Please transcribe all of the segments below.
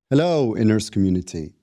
Hello, Inners community.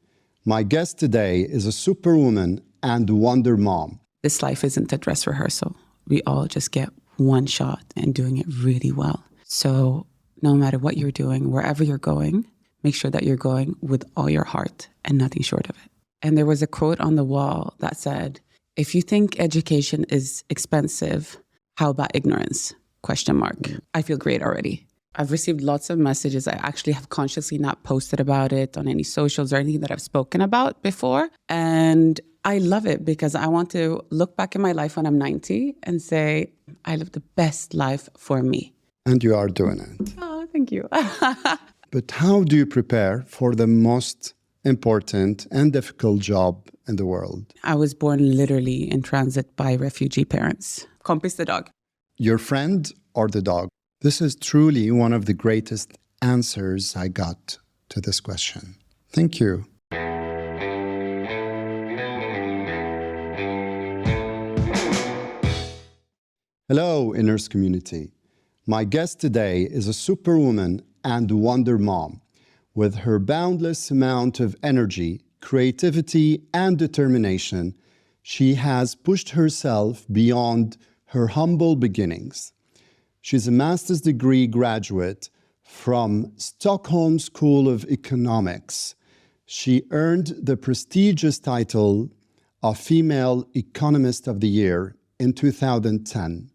My guest today is a superwoman and wonder mom. This life isn't a dress rehearsal. We all just get one shot and doing it really well. So no matter what you're doing, wherever you're going, make sure that you're going with all your heart and nothing short of it. And there was a quote on the wall that said, if you think education is expensive, how about ignorance? ? I feel great already. I've received lots of messages. I actually have consciously not posted about it on any socials or anything that I've spoken about before. And I love it because I want to look back in my life when I'm 90 and say, I lived the best life for me. And you are doing it. Oh, thank you. But how do you prepare for the most important and difficult job in the world? I was born literally in transit by refugee parents. Kompis the dog. Your friend or the dog? This is truly one of the greatest answers I got to this question. Thank you. Hello, Inners community. My guest today is a superwoman and wonder mom. With her boundless amount of energy, creativity, and determination, she has pushed herself beyond her humble beginnings. She's a master's degree graduate from Stockholm School of Economics. She earned the prestigious title of Female Economist of the Year in 2010.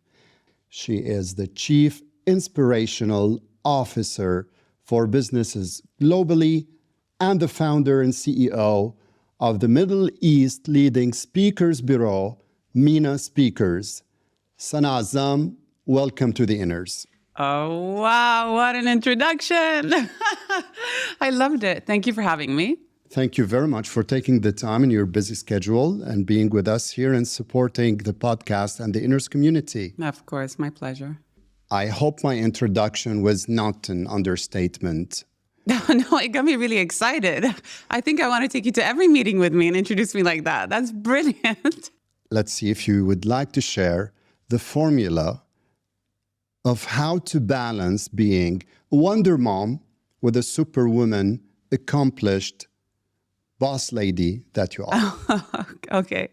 She is the Chief Inspirational Officer for businesses globally and the founder and CEO of the Middle East leading speakers bureau, MENA Speakers. Saana Azzam, welcome to the Inners. Oh, wow. What an introduction. I loved it. Thank you for having me. Thank you very much for taking the time in your busy schedule and being with us here and supporting the podcast and the Inners community. Of course, my pleasure. I hope my introduction was not an understatement. No, it got me really excited. I think I want to take you to every meeting with me and introduce me like that. That's brilliant. Let's see if you would like to share the formula of how to balance being a wonder mom with a superwoman, accomplished boss lady that you are. Okay.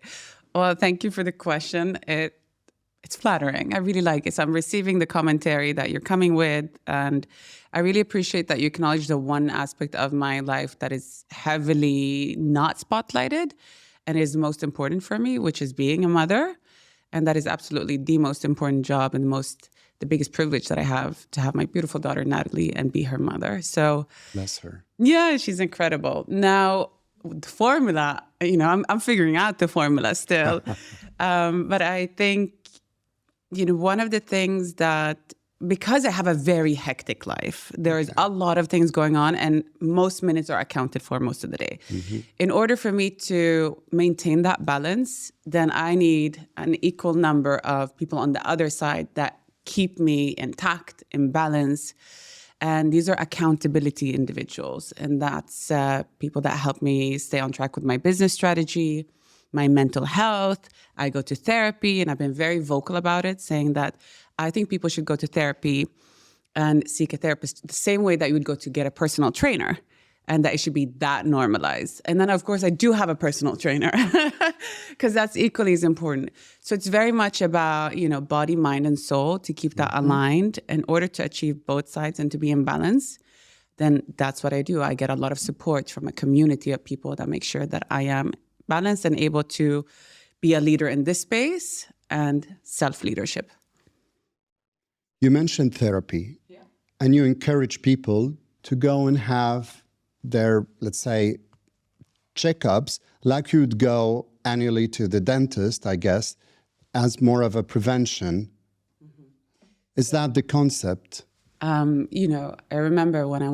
Well, thank you for the question. It's flattering. I really like it. So I'm receiving the commentary that you're coming with, and I really appreciate that you acknowledge the one aspect of my life that is heavily not spotlighted and is most important for me, which is being a mother. And that is absolutely the most important job and the biggest privilege that I have, to have my beautiful daughter, Natalie, and be her mother. So Bless her. Yeah, she's incredible. Now, the formula, I'm figuring out the formula still. But I think, one of the things that, because I have a very hectic life, there's a lot of things going on and most minutes are accounted for most of the day. Mm-hmm. In order for me to maintain that balance, then I need an equal number of people on the other side that keep me intact, in balance. And these are accountability individuals. And that's people that help me stay on track with my business strategy, my mental health. I go to therapy, and I've been very vocal about it, saying that I think people should go to therapy and seek a therapist the same way that you would go to get a personal trainer, and that it should be that normalized. And then, of course, I do have a personal trainer because that's equally as important. So it's very much about, body, mind, and soul to keep that aligned in order to achieve both sides and to be in balance. Then that's what I do. I get a lot of support from a community of people that make sure that I am balanced and able to be a leader in this space and self-leadership. You mentioned therapy, and you encourage people to go and have their, let's say, checkups like you'd go annually to the dentist, I guess, as more of a prevention. Mm-hmm. Is that the concept? I remember when I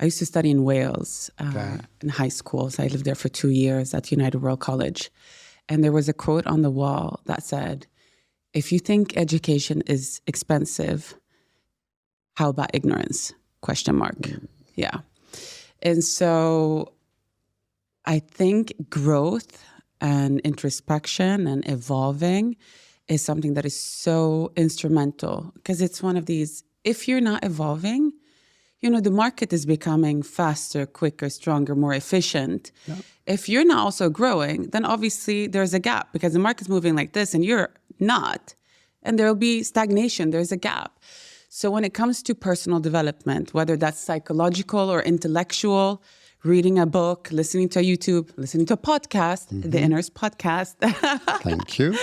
used to study in Wales in high school. So I lived there for 2 years at United World College. And there was a quote on the wall that said, if you think education is expensive, how about ignorance? ? Yeah. And so I think growth and introspection and evolving is something that is so instrumental, because it's one of these, if you're not evolving, the market is becoming faster, quicker, stronger, more efficient. Yeah. If you're not also growing, then obviously there's a gap because the market's moving like this and you're not. And there will be stagnation. There's a gap. So when it comes to personal development, whether that's psychological or intellectual, reading a book, listening to a YouTube, listening to a podcast, the Inners podcast. Thank you.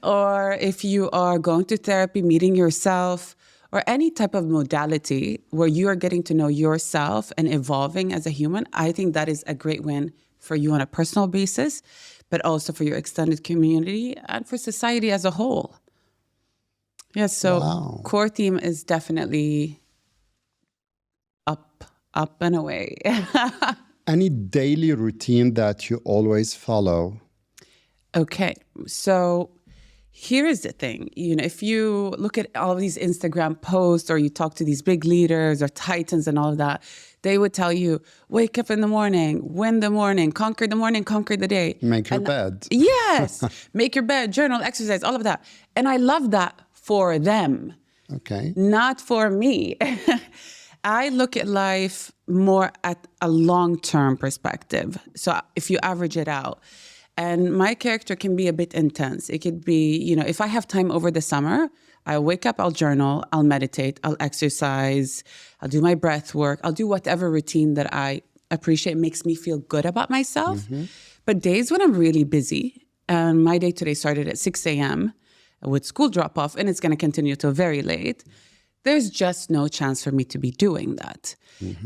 Or if you are going to therapy, meeting yourself, or any type of modality where you are getting to know yourself and evolving as a human, I think that is a great win for you on a personal basis, but also for your extended community and for society as a whole. Yes, so core theme is definitely up and away. Any daily routine that you always follow? Okay, so here is the thing. If you look at all of these Instagram posts or you talk to these big leaders or titans and all of that, they would tell you, wake up in the morning, win the morning, conquer the day. Make your bed. Yes, make your bed, journal, exercise, all of that. And I love that for them. Okay. Not for me. I look at life more at a long-term perspective. So if you average it out, and my character can be a bit intense. It could be, if I have time over the summer, I wake up, I'll journal, I'll meditate, I'll exercise, I'll do my breath work, I'll do whatever routine that I appreciate, makes me feel good about myself. But days when I'm really busy, and my day today started at 6 a.m. with school drop-off, and it's going to continue till very late, there's just no chance for me to be doing that.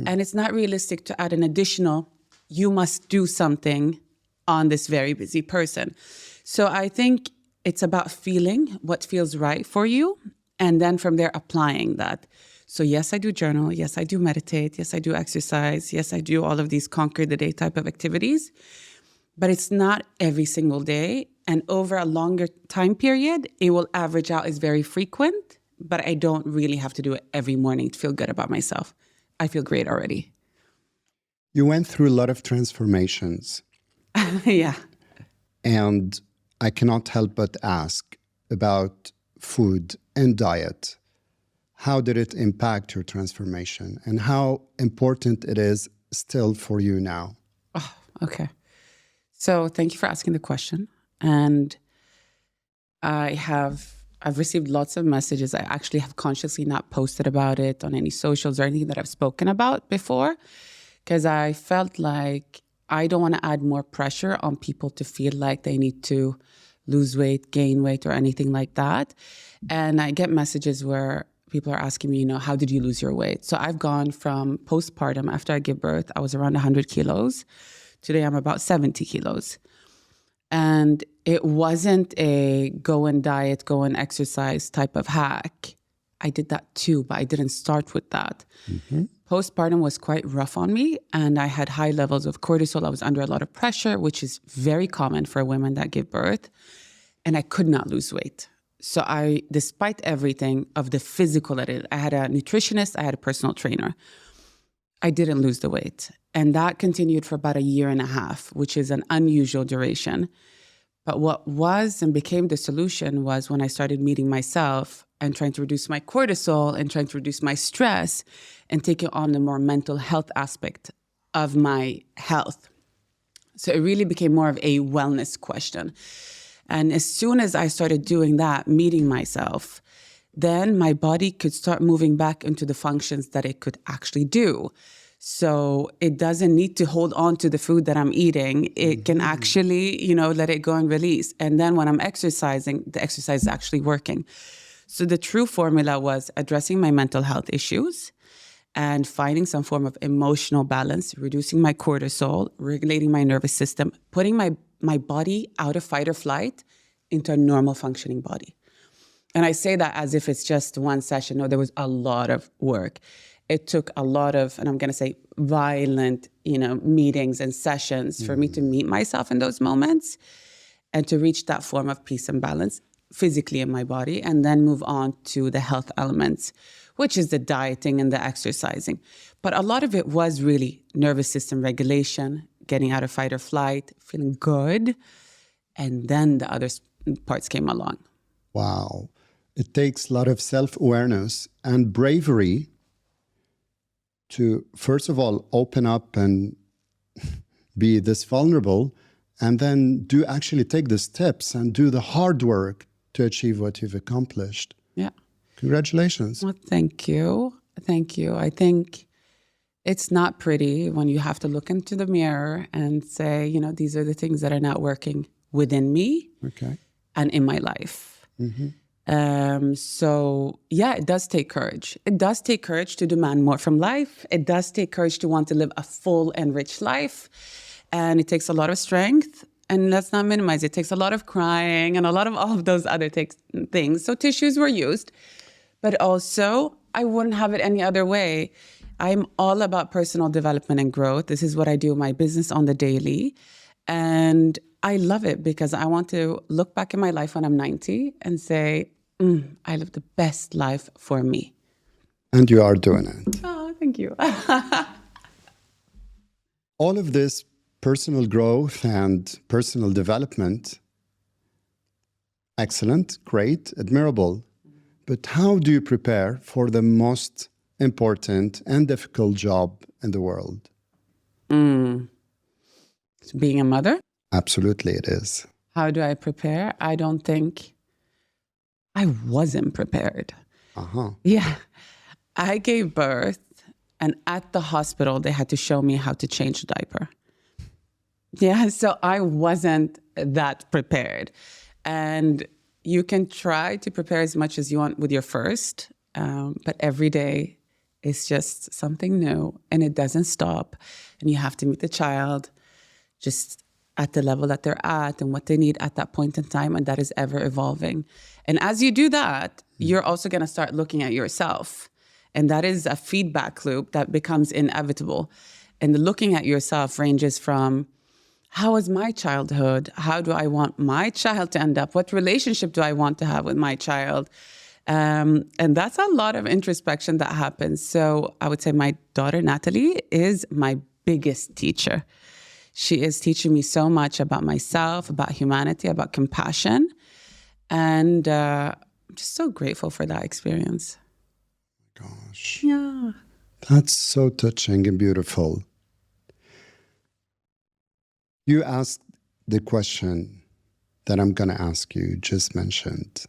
And it's not realistic to add an additional, you must do something on this very busy person. So I think it's about feeling what feels right for you, and then from there applying that. So yes, I do journal. Yes, I do meditate. Yes, I do exercise. Yes, I do all of these conquer the day type of activities. But it's not every single day. And over a longer time period, it will average out as very frequent, but I don't really have to do it every morning to feel good about myself. I feel great already. You went through a lot of transformations. Yeah. And I cannot help but ask about food and diet. How did it impact your transformation and how important it is still for you now? Oh, okay. So thank you for asking the question. And I've received lots of messages. I actually have consciously not posted about it on any socials or anything that I've spoken about before, because I felt like I don't want to add more pressure on people to feel like they need to lose weight, gain weight, or anything like that. And I get messages where people are asking me, how did you lose your weight? So I've gone from postpartum, after I give birth, I was around 100 kilos. Today, I'm about 70 kilos. And it wasn't a go and diet, go and exercise type of hack. I did that too, but I didn't start with that. Postpartum was quite rough on me, and I had high levels of cortisol. I was under a lot of pressure, which is very common for women that give birth, and I could not lose weight. So despite everything of the physical at it, I had a nutritionist, I had a personal trainer. I didn't lose the weight. And that continued for about 1.5 years, which is an unusual duration. But what was and became the solution was when I started meeting myself and trying to reduce my cortisol and trying to reduce my stress and taking on the more mental health aspect of my health. So it really became more of a wellness question. And as soon as I started doing that, meeting myself, then my body could start moving back into the functions that it could actually do. So it doesn't need to hold on to the food that I'm eating. It can actually, let it go and release. And then when I'm exercising, the exercise is actually working. So the true formula was addressing my mental health issues and finding some form of emotional balance, reducing my cortisol, regulating my nervous system, putting my body out of fight or flight into a normal functioning body. And I say that as if it's just one session. No, there was a lot of work. It took a lot of, and I'm going to say violent, meetings and sessions for me to meet myself in those moments and to reach that form of peace and balance physically in my body, and then move on to the health elements, which is the dieting and the exercising. But a lot of it was really nervous system regulation, getting out of fight or flight, feeling good. And then the other parts came along. Wow. It takes a lot of self-awareness and bravery to, first of all, open up and be this vulnerable, and then do actually take the steps and do the hard work to achieve what you've accomplished. Yeah. Congratulations. Well, thank you. Thank you. I think it's not pretty when you have to look into the mirror and say, you know, these are the things that are not working within me and in my life. So yeah, it does take courage. It does take courage to demand more from life. It does take courage to want to live a full and rich life. And it takes a lot of strength. And let's not minimize it. It takes a lot of crying and a lot of all of those other things. So tissues were used. But also, I wouldn't have it any other way. I'm all about personal development and growth. This is what I do in my business on the daily. And I love it because I want to look back in my life when I'm 90 and say, I lived the best life for me. And you are doing it. Oh, thank you. All of this personal growth and personal development, excellent, great, admirable. But how do you prepare for the most important and difficult job in the world? Being a mother? Absolutely, it is. How do I prepare? I don't think I wasn't prepared. Yeah. I gave birth, and at the hospital, they had to show me how to change a diaper. Yeah, so I wasn't that prepared. And you can try to prepare as much as you want with your first, but every day is just something new, and it doesn't stop. And you have to meet the child just at the level that they're at and what they need at that point in time, and that is ever evolving. And as you do that, you're also going to start looking at yourself. And that is a feedback loop that becomes inevitable. And the looking at yourself ranges from, how was my childhood? How do I want my child to end up? What relationship do I want to have with my child? And that's a lot of introspection that happens. So I would say my daughter, Natalie, is my biggest teacher. She is teaching me so much about myself, about humanity, about compassion. And I'm just so grateful for that experience. Gosh. Yeah. That's so touching and beautiful. You asked the question that I'm going to ask you, just mentioned.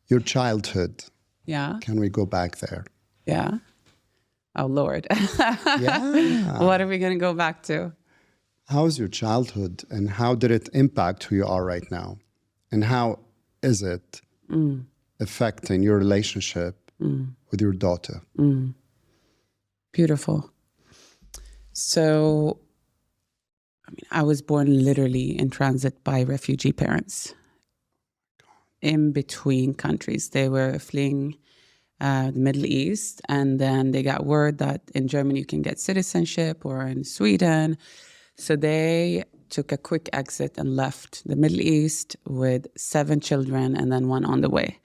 Your childhood. Yeah. Can we go back there? Yeah. Oh, Lord. Yeah. What are we going to go back to? How was your childhood, and how did it impact who you are right now? And how is it affecting your relationship with your daughter? Beautiful. So, I was born literally in transit by refugee parents in between countries. They were fleeing the Middle East, and then they got word that in Germany you can get citizenship, or in Sweden. So they took a quick exit and left the Middle East with 7 children and then 1 on the way.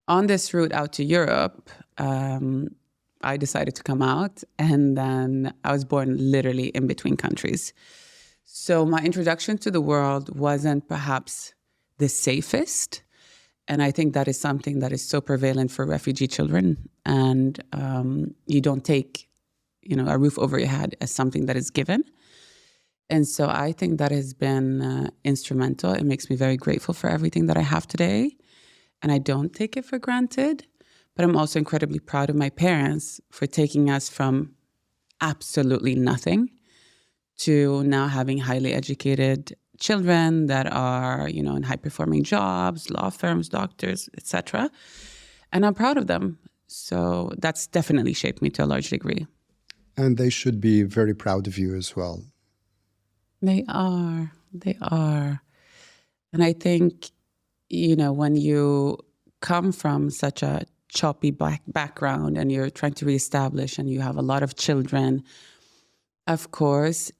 On this route out to Europe, I decided to come out, and then I was born literally in between countries. So my introduction to the world wasn't perhaps the safest. And I think that is something that is so prevalent for refugee children. And you don't take, a roof over your head as something that is given. And so I think that has been instrumental. It makes me very grateful for everything that I have today. And I don't take it for granted. But I'm also incredibly proud of my parents for taking us from absolutely nothing to now having highly educated children that are, in high-performing jobs, law firms, doctors, etc. And I'm proud of them. So that's definitely shaped me to a large degree. And they should be very proud of you as well. They are. They are. And I think, when you come from such a choppy background and you're trying to reestablish and you have a lot of children, of course,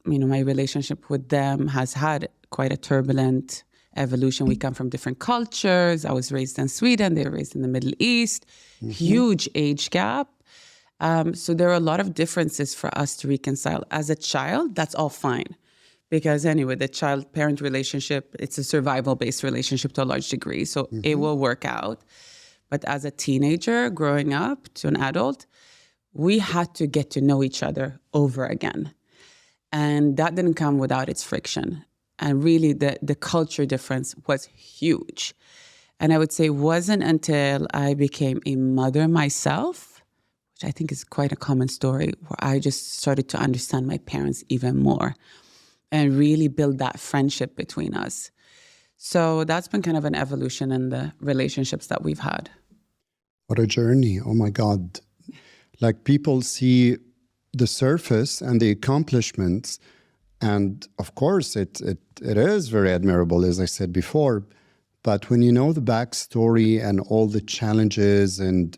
my relationship with them has had quite a turbulent evolution. We come from different cultures. I was raised in Sweden. They were raised in the Middle East. Huge age gap. So there are a lot of differences for us to reconcile. As a child, that's all fine. Because anyway, the child-parent relationship, it's a survival-based relationship to a large degree. So it will work out. But as a teenager growing up to an adult, we had to get to know each other over again. And that didn't come without its friction. And really the culture difference was huge. And I would say it wasn't until I became a mother myself, which I think is quite a common story, where I just started to understand my parents even more and really build that friendship between us. So that's been kind of an evolution in the relationships that we've had. What a journey. Oh my God. Like, people see the surface and the accomplishments. And of course, it is very admirable, as I said before. But when you know the backstory and all the challenges and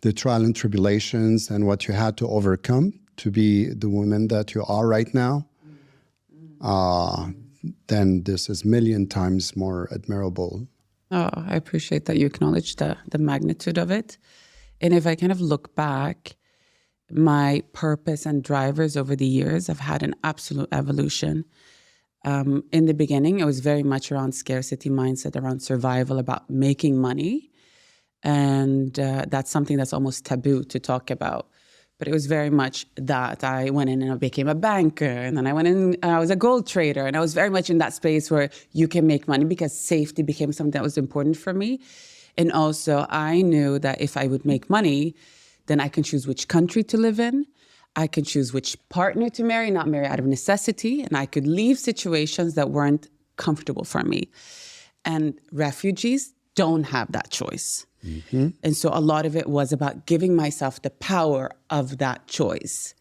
the trial and tribulations and what you had to overcome to be the woman that you are right now, then this is a million times more admirable. Oh, I appreciate that you acknowledge the magnitude of it. And if I kind of look back, my purpose and drivers over the years have had an absolute evolution. In the beginning, it was very much around scarcity mindset, around survival, about making money. And that's something that's almost taboo to talk about. But it was very much that. I went in and I became a banker. And then I went in, I was a gold trader. And I was very much in that space where you can make money because safety became something that was important for me. And also, I knew that if I would make money, then I can choose which country to live in. I could choose which partner to marry, not marry out of necessity. And I could leave situations that weren't comfortable for me. And refugees don't have that choice. Mm-hmm. And so a lot of it was about giving myself the power of that choice.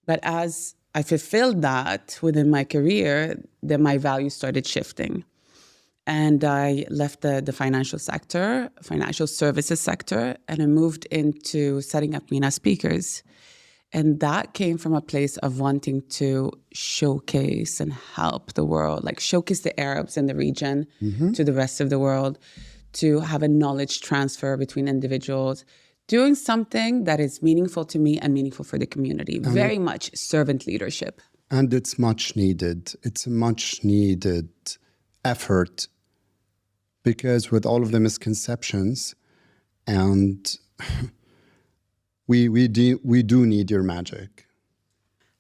But as I fulfilled that within my career, then my values started shifting. And I left the financial sector, financial services sector, and I moved into setting up MENA Speakers. And that came from a place of wanting to showcase and help the world, like showcase the Arabs in the region to the rest of the world, to have a knowledge transfer between individuals, doing something that is meaningful to me and meaningful for the community. Very much servant leadership. And it's much needed. It's a much needed effort, because with all of the misconceptions, and we do need your magic.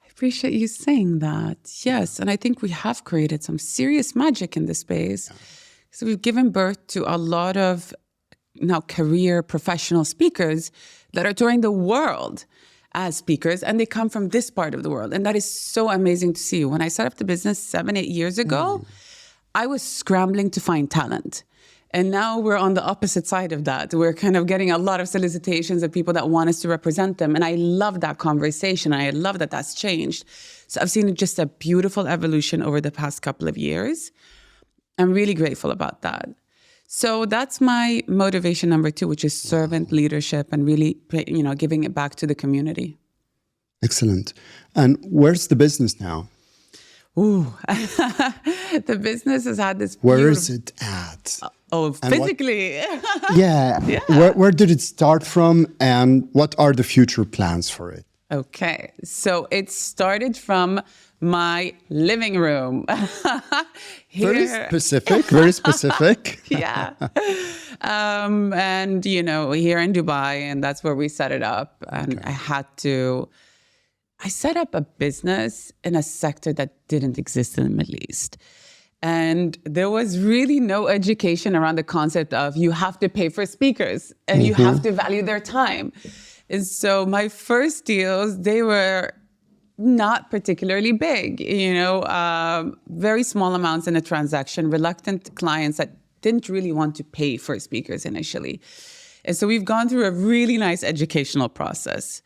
I appreciate you saying that. Yes, and I think we have created some serious magic in this space. Yeah. So we've given birth to a lot of now career professional speakers that are touring the world as speakers, and they come from this part of the world. And that is so amazing to see. When I set up the business 7-8 years ago, I was scrambling to find talent. And now we're on the opposite side of that. We're kind of getting a lot of solicitations of people that want us to represent them. And I love that conversation. I love that that's changed. So I've seen just a beautiful evolution over the past couple of years. I'm really grateful about that. So that's my motivation number 2, which is servant leadership and really, giving it back to the community. Excellent. And where's the business now? Ooh, the business has had this. Where is it at? Oh, physically. Yeah. Where did it start from, and what are the future plans for it? Okay. So it started from my living room. Very specific. Yeah. And, here in Dubai, and that's where we set it up. And I set up a business in a sector that didn't exist in the Middle East. And there was really no education around the concept of you have to pay for speakers and you have to value their time. And so my first deals, they were not particularly big, very small amounts in a transaction, reluctant clients that didn't really want to pay for speakers initially. And so we've gone through a really nice educational process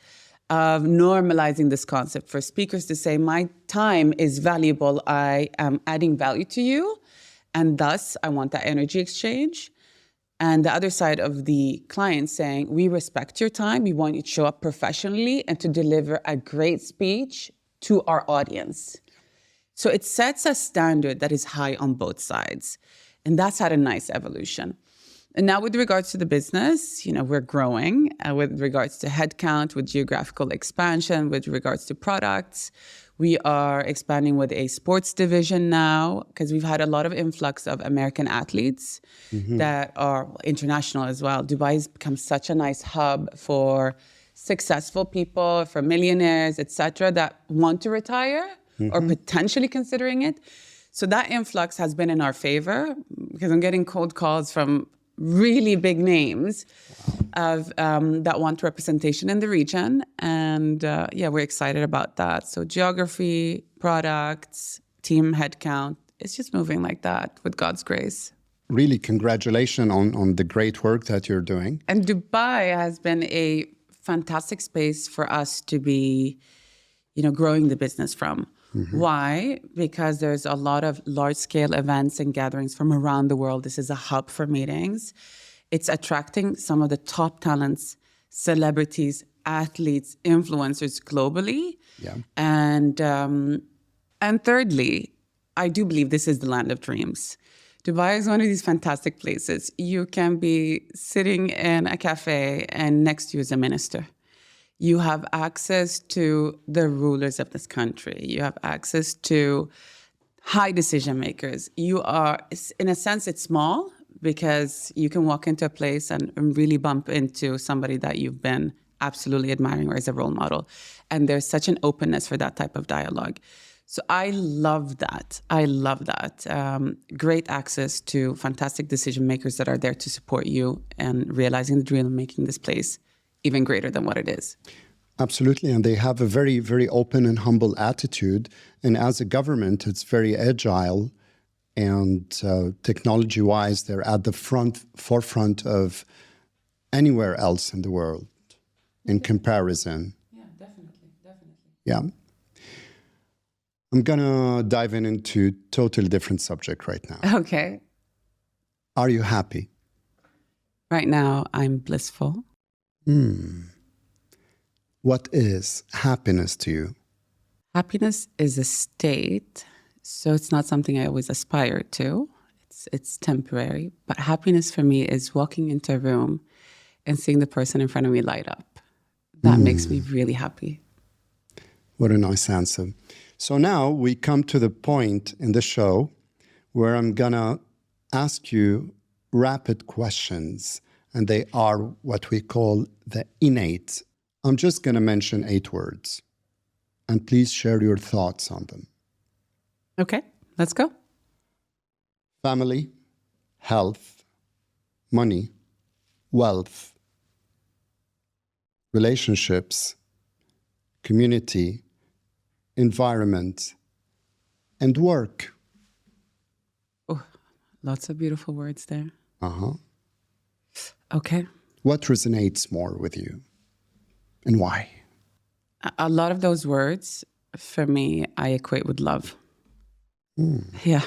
of normalizing this concept for speakers to say, my time is valuable, I am adding value to you, and thus I want that energy exchange. And the other side of the client saying, we respect your time, we want you to show up professionally and to deliver a great speech to our audience. So it sets a standard that is high on both sides. And that's had a nice evolution. And now with regards to the business, we're growing with regards to headcount, with geographical expansion, with regards to products. We are expanding with a sports division now because we've had a lot of influx of American athletes that are international as well. Dubai has become such a nice hub for successful people, for millionaires, etc., that want to retire or potentially considering it. So that influx has been in our favor because I'm getting cold calls from really big names of that want representation in the region. And yeah, we're excited about that. So geography, products, team headcount, it's just moving like that with God's grace. Really, congratulations on the great work that you're doing. And Dubai has been a fantastic space for us to be, growing the business from. Why? Because there's a lot of large-scale events and gatherings from around the world. This is a hub for meetings. It's attracting some of the top talents, celebrities, athletes, influencers globally. Yeah. And thirdly, I do believe this is the land of dreams. Dubai is one of these fantastic places. You can be sitting in a cafe and next to you is a minister. You have access to the rulers of this country. You have access to high decision makers. You are, in a sense, it's small because you can walk into a place and really bump into somebody that you've been absolutely admiring or as a role model. And there's such an openness for that type of dialogue. So I love that. Great access to fantastic decision makers that are there to support you and realizing the dream and making this place even greater than what it is. Absolutely. And they have a very, very open and humble attitude. And as a government, it's very agile. And technology-wise, they're at the forefront of anywhere else in the world in comparison. Yeah, definitely. Yeah. I'm going to dive into totally different subject right now. Okay. Are you happy? Right now, I'm blissful. What is happiness to you? Happiness is a state, so it's not something I always aspire to. It's temporary. But happiness for me is walking into a room and seeing the person in front of me light up. That makes me really happy. What a nice answer. So now we come to the point in the show where I'm going to ask you rapid questions, and they are what we call the In8. I'm just going to mention 8 words, and please share your thoughts on them. Okay, let's go. Family, health, money, wealth, relationships, community, environment, and work. Oh, lots of beautiful words there. Uh-huh. Okay. What resonates more with you and why? A lot of those words, for me, I equate with love. Yeah,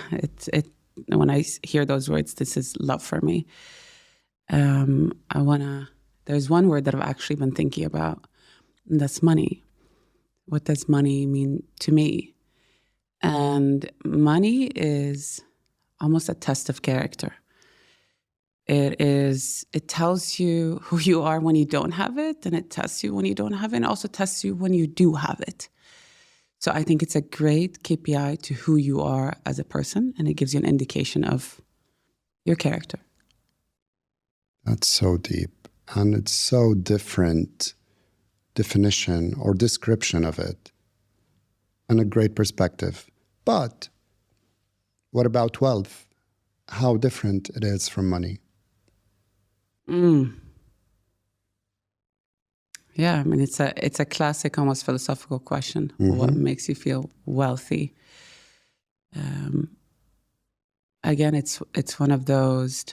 when I hear those words, this is love for me. There's one word that I've actually been thinking about, and that's money. What does money mean to me? And money is almost a test of character. It tells you who you are when you don't have it, and it tests you when you don't have it, and also tests you when you do have it. So I think it's a great KPI to who you are as a person, and it gives you an indication of your character. That's so deep, and it's so different definition or description of it, and a great perspective. But what about wealth? How different it is from money? Yeah, I mean, it's a classic, almost philosophical question. What makes you feel wealthy? Again, it's one of those.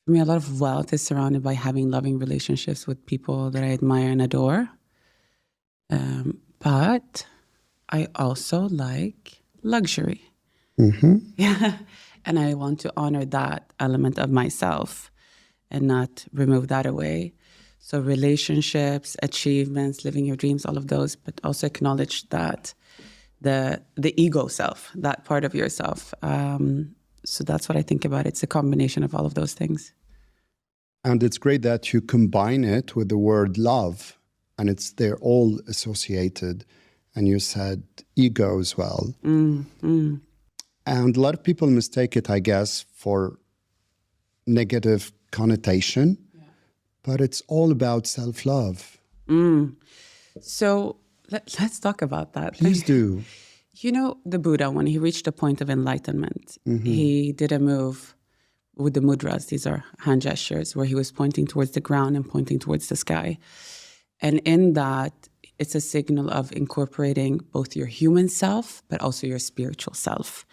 For me, a lot of wealth is surrounded by having loving relationships with people that I admire and adore. But I also like luxury. Yeah, and I want to honor that element of myself and not remove that away. So relationships, achievements, living your dreams, all of those, but also acknowledge that the ego self, that part of yourself. So that's what I think about. It's a combination of all of those things. And it's great that you combine it with the word love, and they're all associated. And you said ego as well. And a lot of people mistake it, I guess, for negative connotation. Yeah. but it's all about self-love. So let's talk about that. Please do. You know, the Buddha, when he reached a point of enlightenment, he did a move with the mudras. These are hand gestures where he was pointing towards the ground and pointing towards the sky. And in that, it's a signal of incorporating both your human self, but also your spiritual self.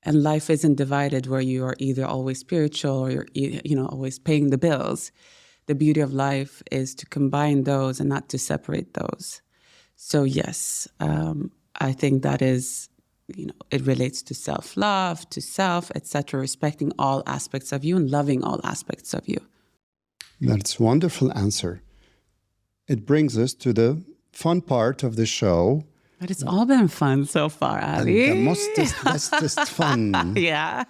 And life isn't divided where you are either always spiritual or you're, always paying the bills. The beauty of life is to combine those and not to separate those. So yes, I think that is, it relates to self-love, to self, etc., respecting all aspects of you and loving all aspects of you. That's a wonderful answer. It brings us to the fun part of the show. But it's all been fun so far, Ali. And the mostest, bestest fun. Yeah.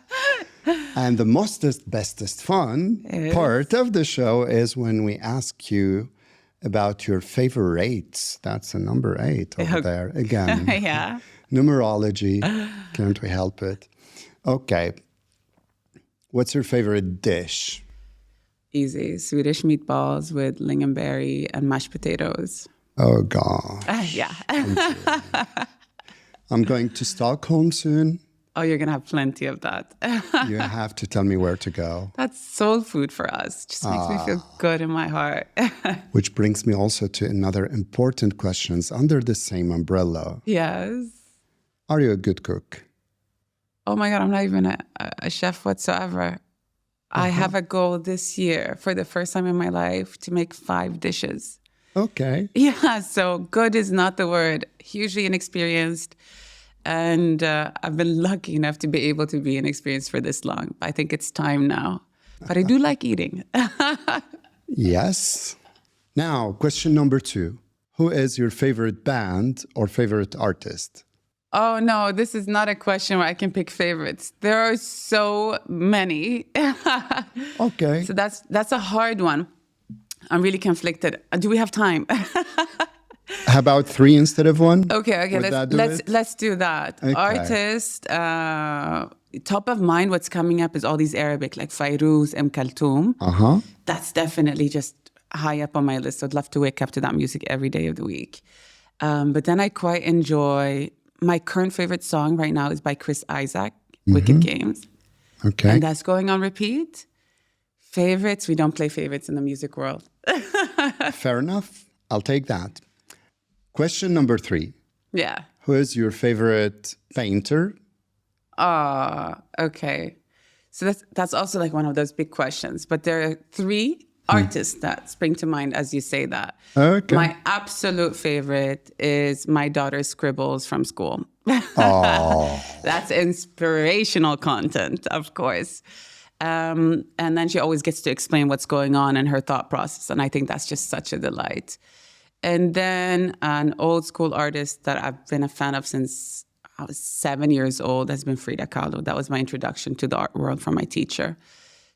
And the mostest, bestest fun part of the show is when we ask you about your favorites. That's a number 8 over there again. Yeah. Numerology. Can't we help it? Okay. What's your favorite dish? Easy. Swedish meatballs with lingonberry and mashed potatoes. Oh, God. Yeah. I'm going to Stockholm soon. Oh, you're going to have plenty of that. You have to tell me where to go. That's soul food for us. Just makes me feel good in my heart. Which brings me also to another important question under the same umbrella. Yes. Are you a good cook? Oh my God, I'm not even a chef whatsoever. I have a goal this year for the first time in my life to make 5 dishes. Okay. Yeah, so good is not the word. Hugely inexperienced. And I've been lucky enough to be able to be inexperienced for this long. I think it's time now. But I do like eating. Yes. Now, question number 2. Who is your favorite band or favorite artist? Oh, no, this is not a question where I can pick favorites. There are so many. Okay. So that's a hard one. I'm really conflicted. Do we have time? How about 3 instead of 1? Okay. Would Let's do that. Okay. Artist, top of mind, what's coming up is all these Arabic, like Fairuz, Kaltoum. That's definitely just high up on my list. I'd love to wake up to that music every day of the week. But then I quite enjoy, my current favorite song right now is by Chris Isaac, Wicked Games. Okay. And that's going on repeat. Favorites, we don't play favorites in the music world. Fair enough. I'll take that. Question number 3. Yeah. Who is your favorite painter? Okay. So that's also like one of those big questions. But there are 3 artists that spring to mind as you say that. Okay. My absolute favorite is my daughter's scribbles from school. Oh. That's inspirational content, of course. And then she always gets to explain what's going on in her thought process. And I think that's just such a delight. And then an old school artist that I've been a fan of since I was 7 years old has been Frida Kahlo. That was my introduction to the art world from my teacher.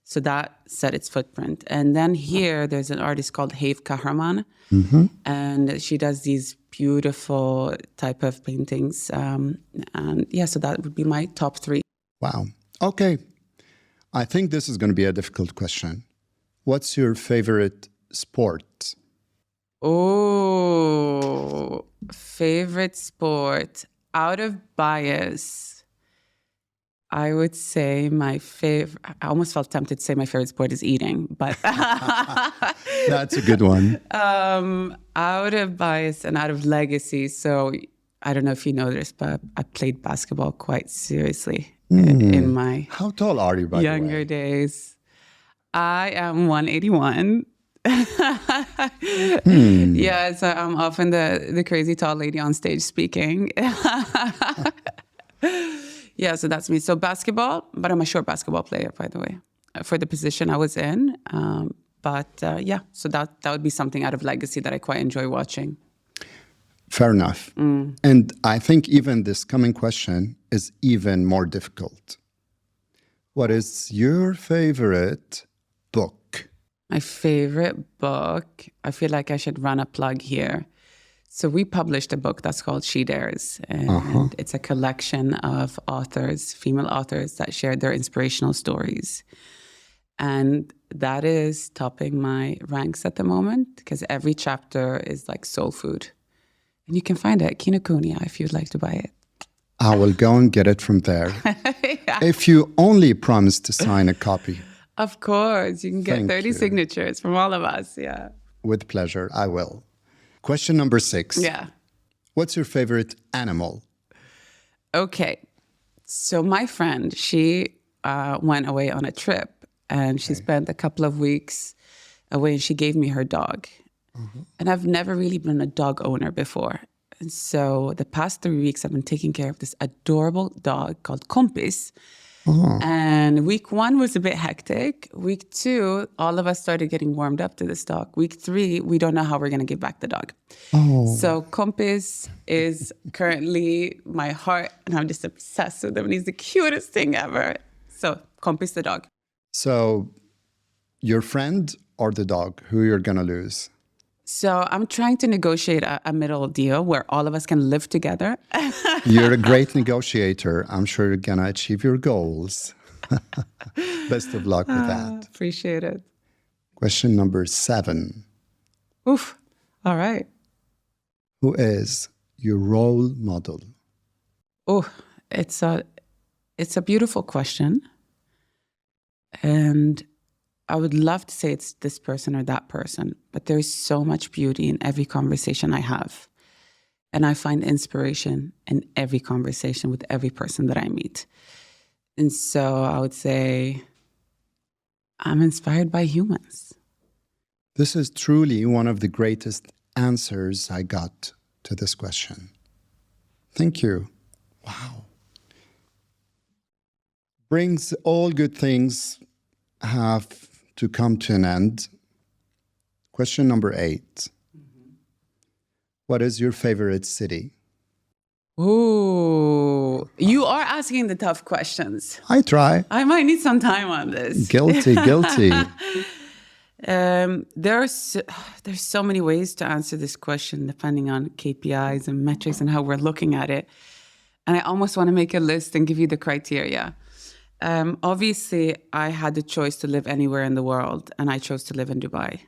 So that set its footprint. And then here, there's an artist called Have Kahraman. And she does these beautiful type of paintings. And yeah, so that would be my top 3. Wow. Okay. I think this is going to be a difficult question. What's your favorite sport? Oh, favorite sport. Out of bias, I would say my favorite, I almost felt tempted to say my favorite sport is eating, but That's a good one. Out of bias and out of legacy. So I don't know if you know this, but I played basketball quite seriously in my How tall are you, by the way? younger days. I am 181. Yeah, so I'm often the crazy tall lady on stage speaking. Yeah, so that's me. So basketball, but I'm a short basketball player, by the way, for the position I was in. Yeah, so that would be something out of legacy that I quite enjoy watching. Fair enough. And I think even this coming question is even more difficult. What is your favorite book? My favorite book, I feel like I should run a plug here. So we published a book that's called She Dares. And it's a collection of authors, female authors, that shared their inspirational stories. And that is topping my ranks at the moment because every chapter is like soul food. And you can find it at Kinokuniya if you'd like to buy it. I will go and get it from there. Yeah. If you only promise to sign a copy. Of course, you can get Thank 30 you. signatures from all of us. Yeah. With pleasure, I will. Question number 6. Yeah. What's your favorite animal? Okay. So my friend, she went away on a trip and she spent a couple of weeks away and she gave me her dog. And I've never really been a dog owner before. And so the past 3 weeks, I've been taking care of this adorable dog called Kompis. And week 1 was a bit hectic. Week 2, all of us started getting warmed up to this dog. Week 3, we don't know how we're going to give back the dog. So Kompis is currently my heart, and I'm just obsessed with him. And he's the cutest thing ever. So Kompis the dog. So your friend or the dog, who you're going to lose? So I'm trying to negotiate a middle deal where all of us can live together. You're a great negotiator. I'm sure you're going to achieve your goals. Best of luck with that. Appreciate it. Question number 7. Oof. All right. Who is your role model? Oh, it's a beautiful question. And I would love to say it's this person or that person, but there's so much beauty in every conversation I have. And I find inspiration in every conversation with every person that I meet. And so I would say I'm inspired by humans. This is truly one of the greatest answers I got to this question. Thank you. Wow. Brings all good things have to come to an end. Question number 8. What is your favorite city? Ooh, you are asking the tough questions. I try. I might need some time on this. Guilty. There's so many ways to answer this question depending on KPIs and metrics and how we're looking at it. And I almost want to make a list and give you the criteria. Obviously, I had the choice to live anywhere in the world, and I chose to live in Dubai.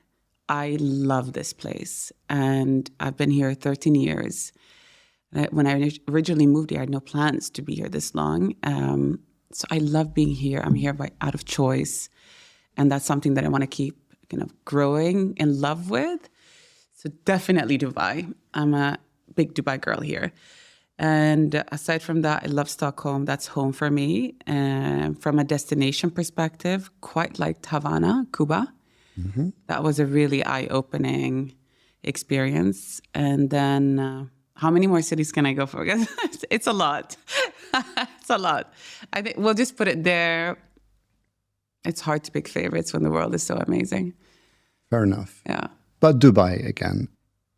I love this place, and I've been here 13 years. When I originally moved here, I had no plans to be here this long. So I love being here. I'm here out of choice, and that's something that I want to keep kind of growing in love with. So definitely Dubai. I'm a big Dubai girl here. And aside from that, I love Stockholm. That's home for me. From a destination perspective, quite liked Havana, Cuba. That was a really eye-opening experience. And then how many more cities can I go for? It's a lot. It's a lot. I think we'll just put it there. It's hard to pick favorites when the world is so amazing. Fair enough. Yeah. But Dubai again.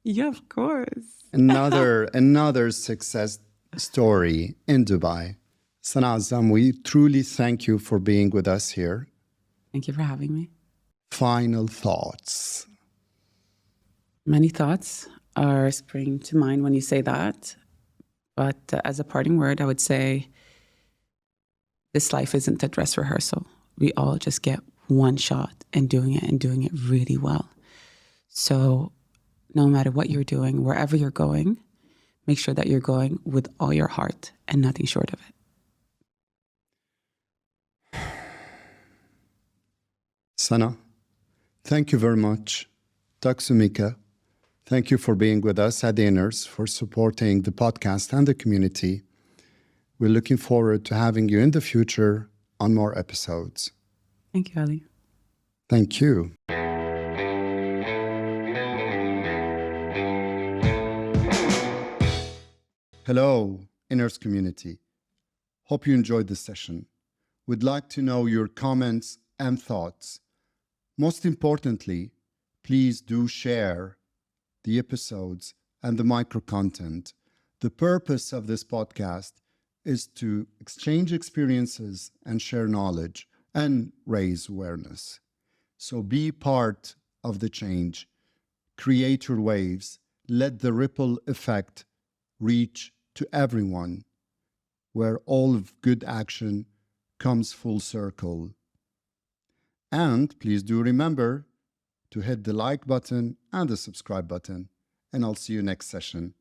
Yeah, of course. Another success story in Dubai. Saana Azzam, we truly thank you for being with us here. Thank you for having me. Final thoughts. Many thoughts are springing to mind when you say that. But as a parting word, I would say this life isn't a dress rehearsal. We all just get one shot and doing it really well. So no matter what you're doing, wherever you're going, make sure that you're going with all your heart and nothing short of it. Sana, thank you very much. Taksumika, thank you for being with us at the Inners, for supporting the podcast and the community. We're looking forward to having you in the future on more episodes. Thank you, Ali. Thank you. Hello, Inners community. Hope you enjoyed this session. We'd like to know your comments and thoughts. Most importantly, please do share the episodes and the micro content. The purpose of this podcast is to exchange experiences and share knowledge and raise awareness. So be part of the change. Create your waves. Let the ripple effect reach to everyone, where all of good action comes full circle. And please do remember to hit the like button and the subscribe button. And I'll see you next session.